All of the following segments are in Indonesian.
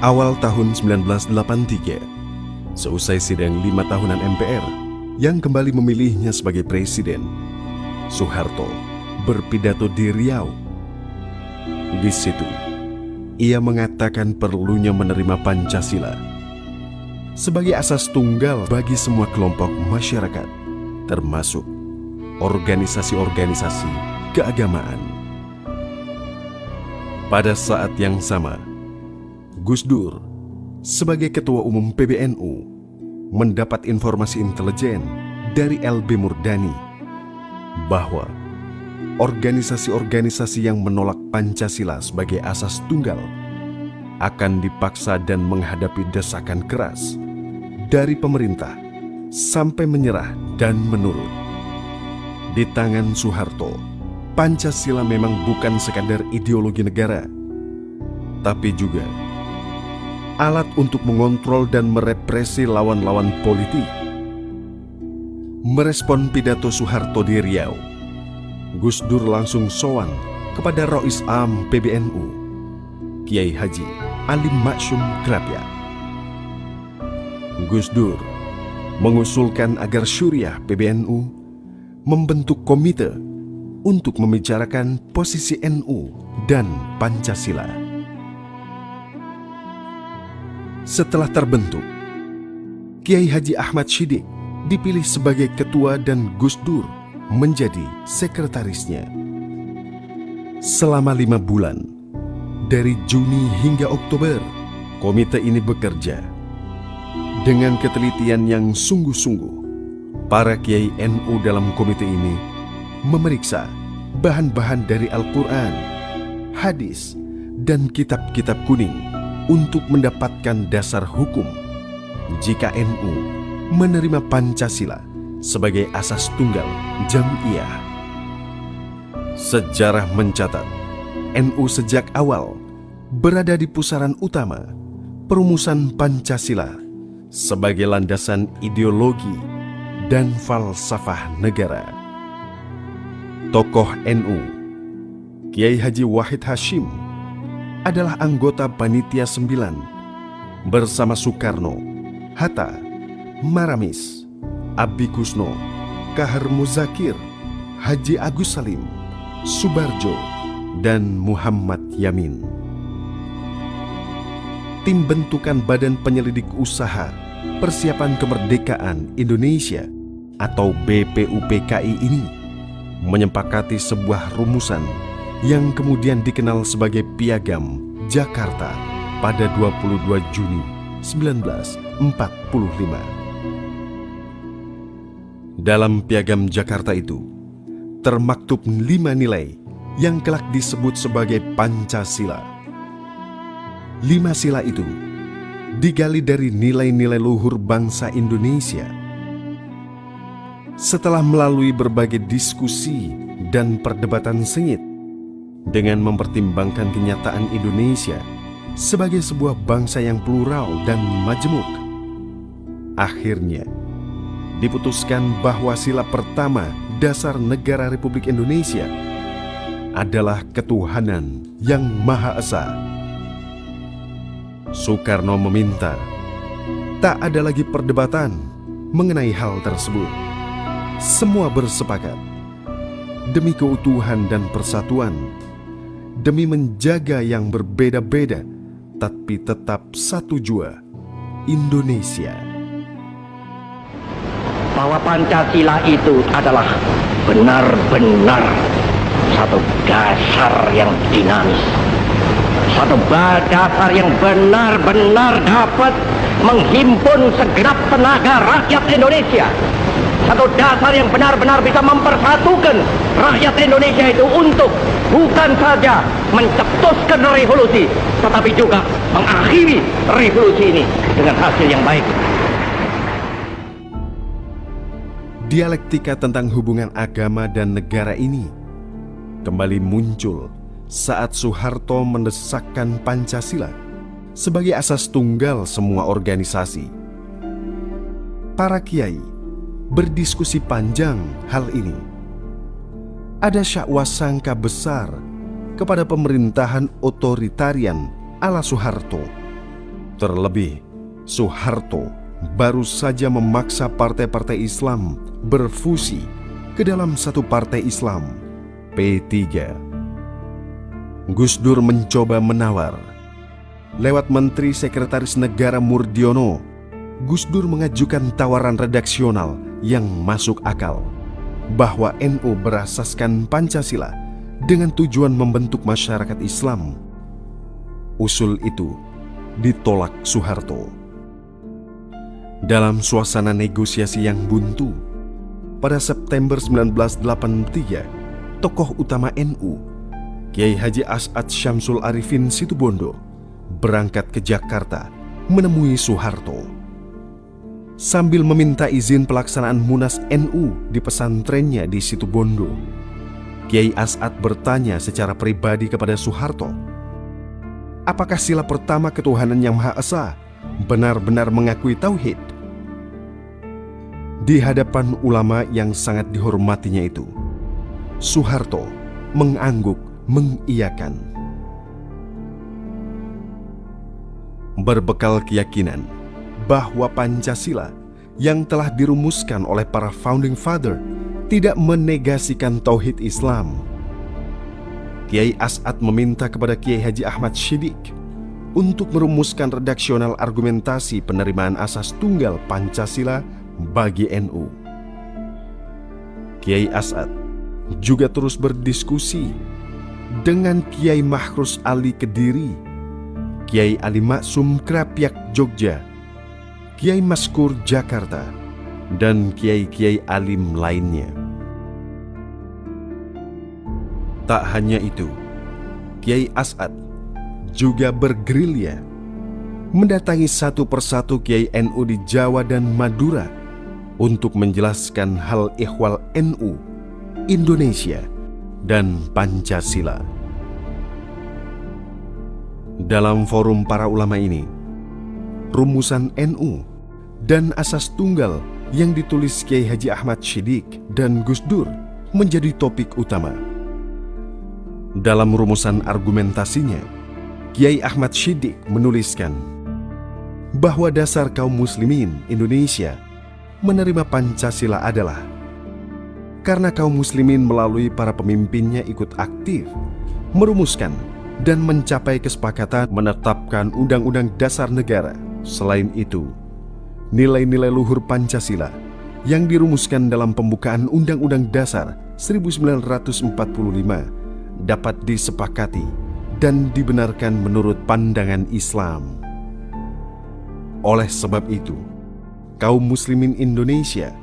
Awal tahun 1983, seusai sidang 5 tahunan MPR yang kembali memilihnya sebagai presiden, Soeharto berpidato di Riau. Di situ, ia mengatakan perlunya menerima Pancasila sebagai asas tunggal bagi semua kelompok masyarakat, termasuk organisasi-organisasi keagamaan. Pada saat yang sama, Gus Dur sebagai Ketua Umum PBNU mendapat informasi intelijen dari LB Murdani bahwa organisasi-organisasi yang menolak Pancasila sebagai asas tunggal akan dipaksa dan menghadapi desakan keras dari pemerintah sampai menyerah dan menurut. Di tangan Soeharto, Pancasila memang bukan sekadar ideologi negara, tapi juga alat untuk mengontrol dan merepresi lawan-lawan politik. Merespon pidato Soeharto di Riau, Gus Dur langsung sowan kepada Rois Am PBNU, Kiai Haji Alim Maksum Krapyak. Gus Dur mengusulkan agar Syuriah PBNU membentuk komite untuk membicarakan posisi NU dan Pancasila. Setelah terbentuk, Kiai Haji Ahmad Shiddiq dipilih sebagai ketua dan Gus Dur menjadi sekretarisnya. Selama 5 bulan, dari Juni hingga Oktober, komite ini bekerja. Dengan ketelitian yang sungguh-sungguh, para Kiai NU dalam komite ini memeriksa bahan-bahan dari Al-Quran, hadis, dan kitab-kitab kuning untuk mendapatkan dasar hukum jika NU menerima Pancasila sebagai asas tunggal jam'iyah. Sejarah mencatat, NU sejak awal berada di pusaran utama perumusan Pancasila sebagai landasan ideologi dan falsafah negara. Tokoh NU, Kiai Haji Wahid Hashim, adalah anggota Panitia 9 bersama Soekarno, Hatta, Maramis, Abdi Kusno, Kahar Muzakir, Haji Agus Salim, Subarjo, dan Muhammad Yamin. Tim bentukan Badan Penyelidik Usaha Persiapan Kemerdekaan Indonesia atau BPUPKI ini menyepakati sebuah rumusan yang kemudian dikenal sebagai Piagam Jakarta pada 22 Juni 1945. Dalam Piagam Jakarta itu termaktub 5 nilai yang kelak disebut sebagai Pancasila. 5 sila itu digali dari nilai-nilai luhur bangsa Indonesia. Setelah melalui berbagai diskusi dan perdebatan sengit, dengan mempertimbangkan kenyataan Indonesia sebagai sebuah bangsa yang plural dan majemuk, akhirnya diputuskan bahwa sila pertama dasar negara Republik Indonesia adalah ketuhanan yang Maha Esa. Soekarno meminta tak ada lagi perdebatan mengenai hal tersebut. Semua bersepakat demi keutuhan dan persatuan, demi menjaga yang berbeda-beda tapi tetap satu jua, Indonesia. Bahwa Pancasila itu adalah benar-benar satu dasar yang dinamis, satu dasar yang benar-benar dapat menghimpun segenap tenaga rakyat Indonesia, satu dasar yang benar-benar bisa mempersatukan rakyat Indonesia itu untuk bukan saja mencetuskan revolusi, tetapi juga mengakhiri revolusi ini dengan hasil yang baik. Dialektika tentang hubungan agama dan negara ini kembali muncul saat Soeharto mendesakkan Pancasila sebagai asas tunggal semua organisasi. Para kiai berdiskusi panjang hal ini. Ada syakwasangka besar kepada pemerintahan otoritarian ala Soeharto Terlebih, Soeharto baru saja memaksa partai-partai Islam berfusi ke dalam satu partai Islam, P3. Gus Dur mencoba menawar. Lewat Menteri Sekretaris Negara Murdiono, Gus Dur mengajukan tawaran redaksional yang masuk akal bahwa NU berasaskan Pancasila dengan tujuan membentuk masyarakat Islam. Usul itu ditolak Soeharto. Dalam suasana negosiasi yang buntu, pada September 1983, tokoh utama NU, Kiai Haji As'ad Syamsul Arifin Situbondo, berangkat ke Jakarta menemui Soeharto. Sambil meminta izin pelaksanaan Munas NU di pesantrennya di Situbondo, Kiai As'ad bertanya secara pribadi kepada Soeharto, apakah sila pertama ketuhanan Yang Maha Esa benar-benar mengakui tauhid? Di hadapan ulama yang sangat dihormatinya itu, Soeharto mengangguk mengiyakan. Berbekal keyakinan bahwa Pancasila yang telah dirumuskan oleh para founding father tidak menegasikan tauhid Islam, Kiai As'ad meminta kepada Kiai Haji Ahmad Shiddiq untuk merumuskan redaksional argumentasi penerimaan asas tunggal Pancasila bagi NU. Kiai As'ad juga terus berdiskusi dengan Kiai Mahrus Ali Kediri, Kiai Ali Maksum Krapyak Jogja, Kiai Maskur Jakarta, dan kiai-kiai alim lainnya. Tak hanya itu, Kiai As'ad juga bergerilya mendatangi satu persatu kiai NU di Jawa dan Madura untuk menjelaskan hal ihwal NU, Indonesia, dan Pancasila. Dalam forum para ulama ini, rumusan NU dan asas tunggal yang ditulis Kiai Haji Ahmad Shiddiq dan Gus Dur menjadi topik utama. Dalam rumusan argumentasinya, Kiai Ahmad Shiddiq menuliskan bahwa dasar kaum muslimin Indonesia menerima Pancasila adalah karena kaum muslimin melalui para pemimpinnya ikut aktif merumuskan dan mencapai kesepakatan menetapkan Undang-Undang Dasar Negara. Selain itu, nilai-nilai luhur Pancasila yang dirumuskan dalam pembukaan Undang-Undang Dasar 1945 dapat disepakati dan dibenarkan menurut pandangan Islam. Oleh sebab itu, kaum muslimin Indonesia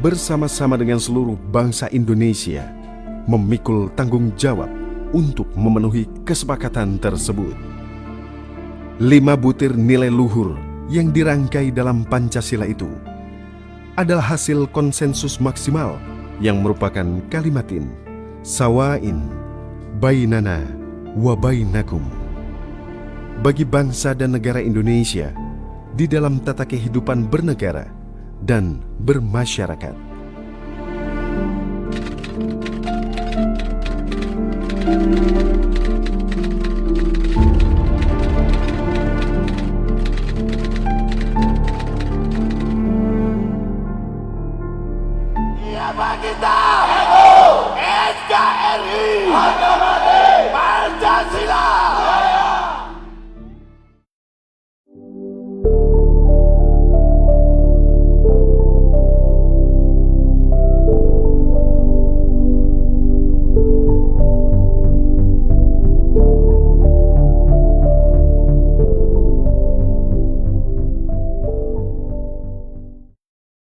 bersama-sama dengan seluruh bangsa Indonesia memikul tanggung jawab untuk memenuhi kesepakatan tersebut. 5 butir nilai luhur yang dirangkai dalam Pancasila itu adalah hasil konsensus maksimal yang merupakan kalimatin sawain bainana wa bainakum bagi bangsa dan negara Indonesia di dalam tata kehidupan bernegara dan bermasyarakat.